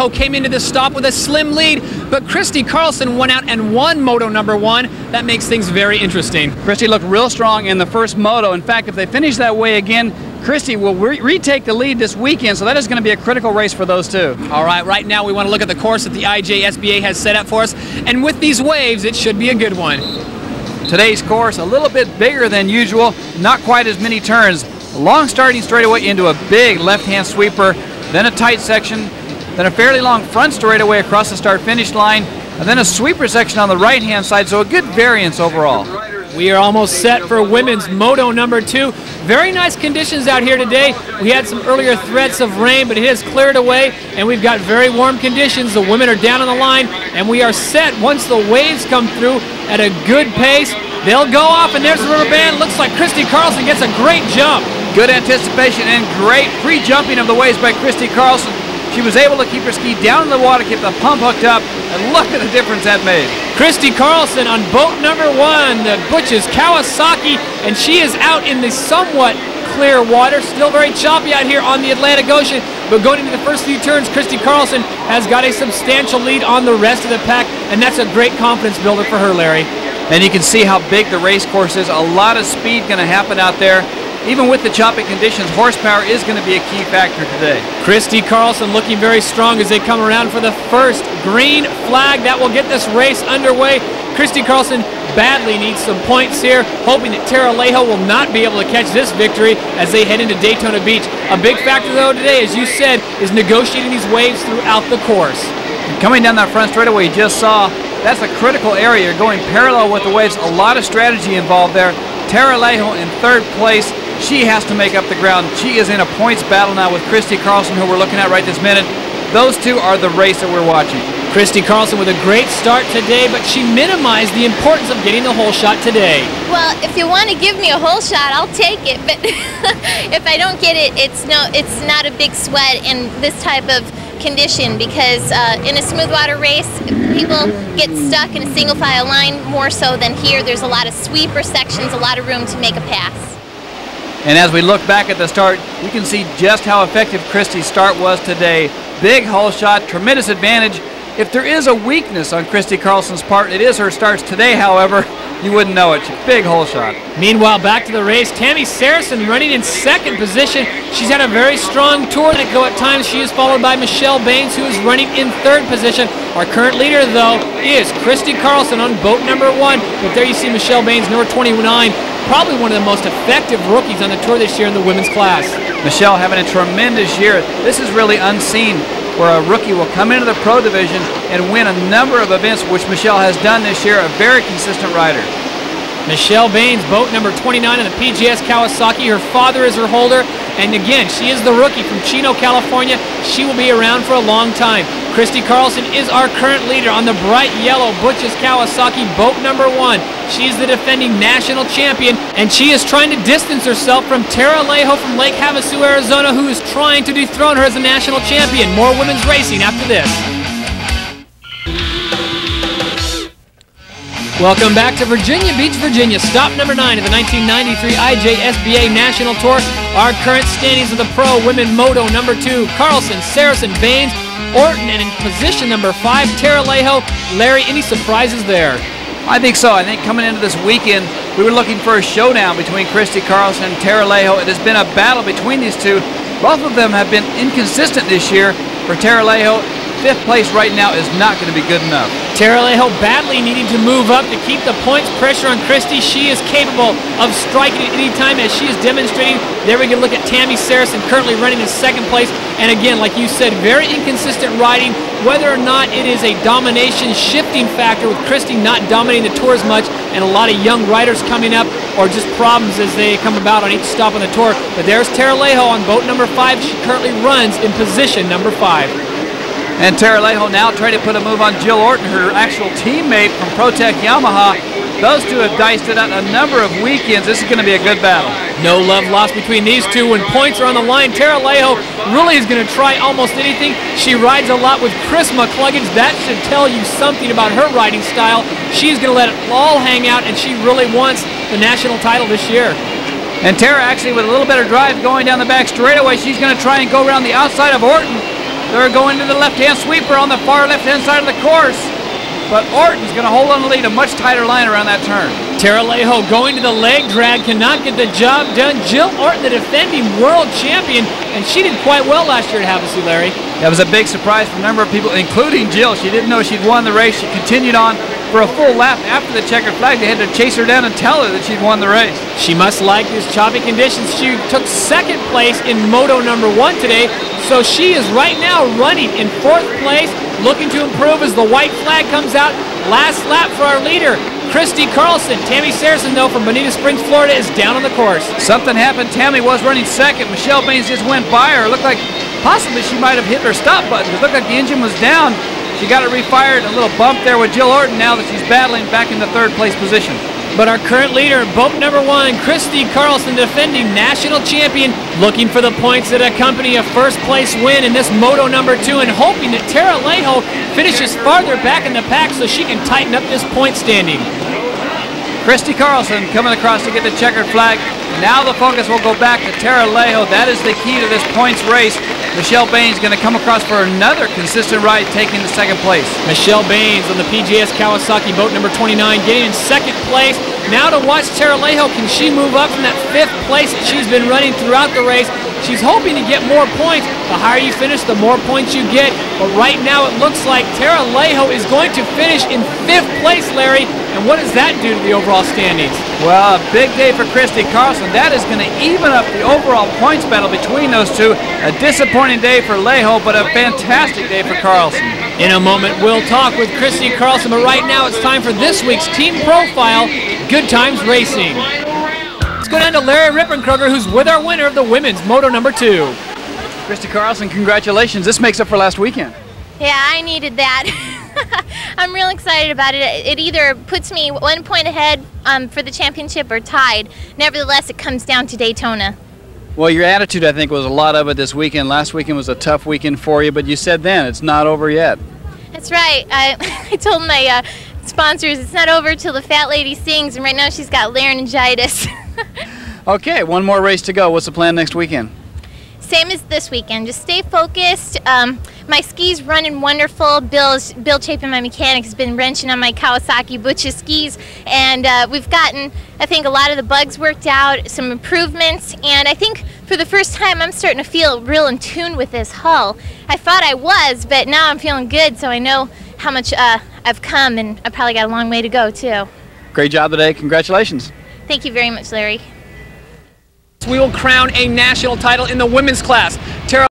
Came into this stop with a slim lead, but Christy Carlson went out and won Moto number 1. That makes things very interesting. Christy looked real strong in the first moto. In fact, if they finish that way again, Christy will retake the lead this weekend, so that is going to be a critical race for those two. All right, right now we want to look at the course that the IJSBA has set up for us, and with these waves, it should be a good one. Today's course, a little bit bigger than usual, not quite as many turns. A long starting straightaway into a big left-hand sweeper, then a tight section, then a fairly long front straightaway across the start-finish line, and then a sweeper section on the right-hand side, so a good variance overall. We are almost set for women's Moto number 2. Very nice conditions out here today. We had some earlier threats of rain, but it has cleared away, and we've got very warm conditions. The women are down on the line, and we are set once the waves come through at a good pace. They'll go off, and there's the rubber band. Looks like Christy Carlson gets a great jump. Good anticipation and great pre-jumping of the waves by Christy Carlson. She was able to keep her ski down in the water, keep the pump hooked up, and look at the difference that made. Christy Carlson on boat number 1, the Butch's Kawasaki, and she is out in the somewhat clear water. Still very choppy out here on the Atlantic Ocean, but going into the first few turns, Christy Carlson has got a substantial lead on the rest of the pack, and that's a great confidence builder for her, Larry. And you can see how big the race course is. A lot of speed going to happen out there. Even with the choppy conditions, horsepower is going to be a key factor today. Christy Carlson looking very strong as they come around for the first green flag. That will get this race underway. Christy Carlson badly needs some points here, hoping that Tara Lejo will not be able to catch this victory as they head into Daytona Beach. A big factor, though, today, as you said, is negotiating these waves throughout the course. And coming down that front straightaway, you just saw, that's a critical area. You're going parallel with the waves. A lot of strategy involved there. Tara Lejo in third place. She has to make up the ground. She is in a points battle now with Christy Carlson, who we're looking at right this minute. Those two are the race that we're watching. Christy Carlson with a great start today, but she minimized the importance of getting the hole shot today. Well, if you want to give me a hole shot, I'll take it, but if I don't get it, it's not a big sweat in this type of condition, because in a smooth water race, people get stuck in a single file line more so than here. There's a lot of sweeper sections, a lot of room to make a pass. And as we look back at the start, you can see just how effective Christy's start was today. Big hole shot, tremendous advantage. If there is a weakness on Christy Carlson's part, it is her starts today, however. You wouldn't know it. Big hole shot. Meanwhile, back to the race, Tammy Saracen running in second position. She's had a very strong tour to go at times. She is followed by Michelle Baines, who is running in third position. Our current leader, though, is Christy Carlson on boat number 1. But there you see Michelle Baines, number 29, probably one of the most effective rookies on the tour this year in the women's class. Michelle having a tremendous year. This is really unseen, where a rookie will come into the pro division and win a number of events, which Michelle has done this year, a very consistent rider. Michelle Baines, boat number 29 in the PGS Kawasaki. Her father is her holder, and again, she is the rookie from Chino, California. She will be around for a long time. Christy Carlson is our current leader on the bright yellow Butch's Kawasaki, boat number 1. She's the defending national champion, and she is trying to distance herself from Tara Lejo from Lake Havasu, Arizona, who is trying to dethrone her as a national champion. More women's racing after this. Welcome back to Virginia Beach, Virginia. Stop number 9 of the 1993 IJSBA National Tour. Our current standings of the pro women moto number 2, Carlson, Saracen, Baines, Orton, and in position number 5, Tara Lejo. Larry, any surprises there? I think so. I think coming into this weekend, we were looking for a showdown between Christy Carlson and Tara Lejo. It has been a battle between these two. Both of them have been inconsistent this year. For Tara Lejo, 5th place right now is not going to be good enough. Tara Lejo badly needing to move up to keep the points pressure on Christy. She is capable of striking at any time, as she is demonstrating. There we can look at Tammy Saracen currently running in 2nd place. And again, like you said, very inconsistent riding. Whether or not it is a domination shifting factor with Christy not dominating the tour as much and a lot of young riders coming up, or just problems as they come about on each stop on the tour. But there's Tara Lejo on boat number 5. She currently runs in position number 5. And Tara Lejo now trying to put a move on Jill Orton, her actual teammate from ProTech Yamaha. Those two have diced it out a number of weekends. This is going to be a good battle. No love lost between these two. When points are on the line, Tara Lejo really is going to try almost anything. She rides a lot with Chris McCluggage. That should tell you something about her riding style. She's going to let it all hang out, and she really wants the national title this year. And Tara actually with a little better drive going down the back straightaway. She's going to try and go around the outside of Orton. They're going to the left-hand sweeper on the far left-hand side of the course. But Orton's going to hold on to lead, a much tighter line around that turn. Tara Lejo going to the leg drag, cannot get the job done. Jill Orton, the defending world champion, and she did quite well last year at Havasu, Larry. That was a big surprise for a number of people, including Jill. She didn't know she'd won the race. She continued on for a full lap after the checkered flag. They had to chase her down and tell her that she'd won the race. She must like these choppy conditions. She took second place in Moto number 1 today, so she is right now running in 4th place, looking to improve as the white flag comes out. Last lap for our leader, Christy Carlson. Tammy Saracen, though, from Bonita Springs, Florida, is down on the course. Something happened. Tammy was running second. Michelle Baines just went by her. It looked like possibly she might have hit her stop button. It looked like the engine was down. She got it refired. A little bump there with Jill Orton now that she's battling back in the 3rd place position. But our current leader, boat number 1, Christy Carlson, defending national champion, looking for the points that accompany a 1st place win in this Moto number 2 and hoping that Tara Lejo finishes farther back in the pack so she can tighten up this point standing. Christy Carlson coming across to get the checkered flag. Now the focus will go back to Tara Lejo. That is the key to this points race. Michelle Baines going to come across for another consistent ride, taking the 2nd place. Michelle Baines on the PGS Kawasaki boat number 29, getting in 2nd place. Now to watch Tara Lejo, can she move up from that 5th place that she's been running throughout the race? She's hoping to get more points. The higher you finish, the more points you get. But right now it looks like Tara Lejo is going to finish in 5th place, Larry. And what does that do to the overall standings? Well, a big day for Christy Carlson. That is going to even up the overall points battle between those two. A disappointing day for Lejo, but a fantastic day for Carlson. In a moment, we'll talk with Christy Carlson, but right now it's time for this week's team profile, Good Times Racing. Let's go down to Larry Rippenkroger, who's with our winner of the women's Moto number 2. Christy Carlson, congratulations. This makes up for last weekend. Yeah, I needed that. I'm real excited about it. It either puts me 1 point ahead for the championship or tied. Nevertheless, it comes down to Daytona. Well, your attitude, I think, was a lot of it this weekend. Last weekend was a tough weekend for you, but you said then it's not over yet. That's right. I told my sponsors it's not over till the fat lady sings, and right now she's got laryngitis. Okay, one more race to go. What's the plan next weekend? Same as this weekend. Just stay focused. My skis running wonderful. Bill Chapin, my mechanic, has been wrenching on my Kawasaki Butcher skis, and we've gotten, I think, a lot of the bugs worked out, some improvements, and I think for the first time I'm starting to feel real in tune with this hull. I thought I was, but now I'm feeling good, so I know how much I've come, and I probably got a long way to go too. Great job today. Congratulations. Thank you very much, Larry. We will crown a national title in the women's class. Tara